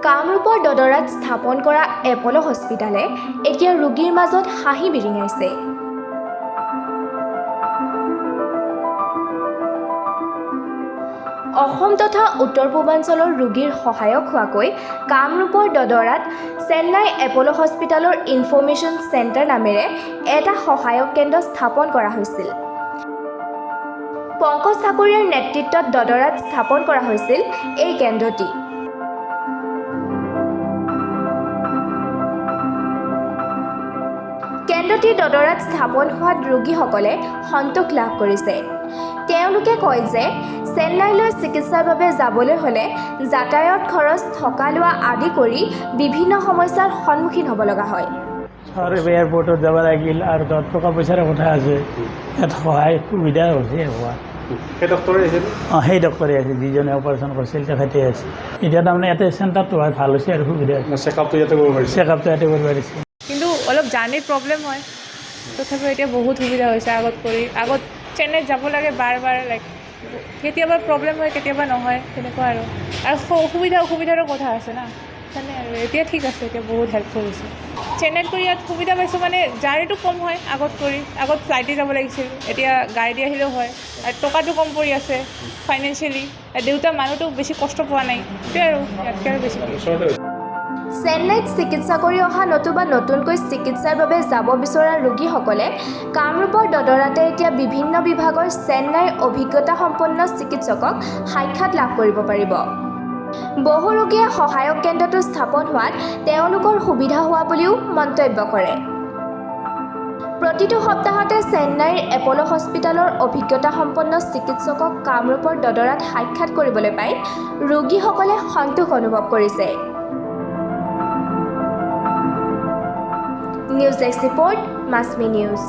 কামৰূপৰ দদৰাত স্থাপন কৰা এপল' হস্পিটালে এতিয়া ৰোগীৰ মাজত হাঁহি বিৰিঙাইছে। অসম তথা উত্তৰ পূৰ্বাঞ্চলৰ ৰোগীৰ সহায়ক হোৱাকৈ কামৰূপৰ দদৰাত চেন্নাই এপল' হস্পিটালৰ ইনফৰমেশ্যন চেণ্টাৰ নামেৰে এটা সহায়ক কেন্দ্ৰ স্থাপন কৰা হৈছিল। পংকজ ঠাকুৰীয়াৰ নেতৃত্বত দদৰাত স্থাপন কৰা হৈছিল এই কেন্দ্ৰটি। কেন্দ্ৰটি দদৰাত স্থাপন হোৱাত ৰোগীসকলে সন্তোষ লাভ কৰিছে। তেওঁলোকে কয় যে চেন্নাইলৈ চিকিৎসাৰ বাবে যাবলৈ হ'লে যাতায়াত খৰচ, থকা লোৱা আদি কৰি বিভিন্ন সমস্যাৰ সন্মুখীন হ'ব লগা হয়। এয়াৰপৰ্টত যাব লাগিল আৰু তাত টকা পইচাৰ কথা আছে, ইয়াত সহায় সুবিধা হৈছে হোৱা। সেই ডক্টৰে আহিছিল? সেই ডক্টৰে আহিছিল, যিজনে অপাৰেশ্যন কৰিছিল তেখেতে আছে। এতিয়া তাৰমানে ইয়াতে চেণ্টাৰটো হয়, ভাল হৈছে আৰু সুবিধা হৈছে। চেকআপটো ইয়াতে কৰিব পাৰিছে? চেকআপটো ইয়াতে কৰিব পাৰিছে। কিন্তু অলপ জাৰ্ণিত প্ৰব্লেম হয়, তথাপিও এতিয়া বহুত সুবিধা হৈছে আগত চেন্নাইত যাব লাগে বাৰ লাইক কেতিয়াবা প্ৰব্লেম হয়, কেতিয়াবা নহয়, তেনেকুৱা আৰু অসুবিধাৰো কথা আছে না, সেইকাৰণে আৰু এতিয়া ঠিক আছে, এতিয়া বহুত হেল্পফুল হৈছে। চেন্নাইত কৰি ইয়াত সুবিধা পাইছোঁ মানে জাৰ্ণিটো কম হয় আগত ফ্লাইটে যাব লাগিছিল, এতিয়া গাড়ী দি আহিলেও হয়, আৰু টকাটো কম পৰি আছে ফাইনেন্সিয়েলি, দেউতাৰ মানুহটো বেছি কষ্ট পোৱা নাই, সেইটোৱে আৰু ইয়াতকৈ আৰু বেছি। চেন্নাইত চিকিৎসা কৰি অহা নতুবা নতুনকৈ চিকিৎসাৰ বাবে যাব বিচৰা ৰোগীসকলে কামৰূপৰ দদৰাতে এতিয়া বিভিন্ন বিভাগৰ চেন্নাইৰ অভিজ্ঞতাসম্পন্ন চিকিৎসকক সাক্ষাৎ লাভ কৰিব পাৰিব। বহু ৰোগীয়ে সহায়ক কেন্দ্ৰটো স্থাপন হোৱাত তেওঁলোকৰ সুবিধা হোৱা বুলিও মন্তব্য কৰে। প্ৰতিটো সপ্তাহতে চেন্নাইৰ এপল' হস্পিটালৰ অভিজ্ঞতাসম্পন্ন চিকিৎসকক কামৰূপৰ দদৰাত সাক্ষাৎ কৰিবলৈ পাই ৰোগীসকলে সন্তোষ অনুভৱ কৰিছে। নিউজ ডেস্ক ৰিপৰ্ট, মাছমি নিউজ।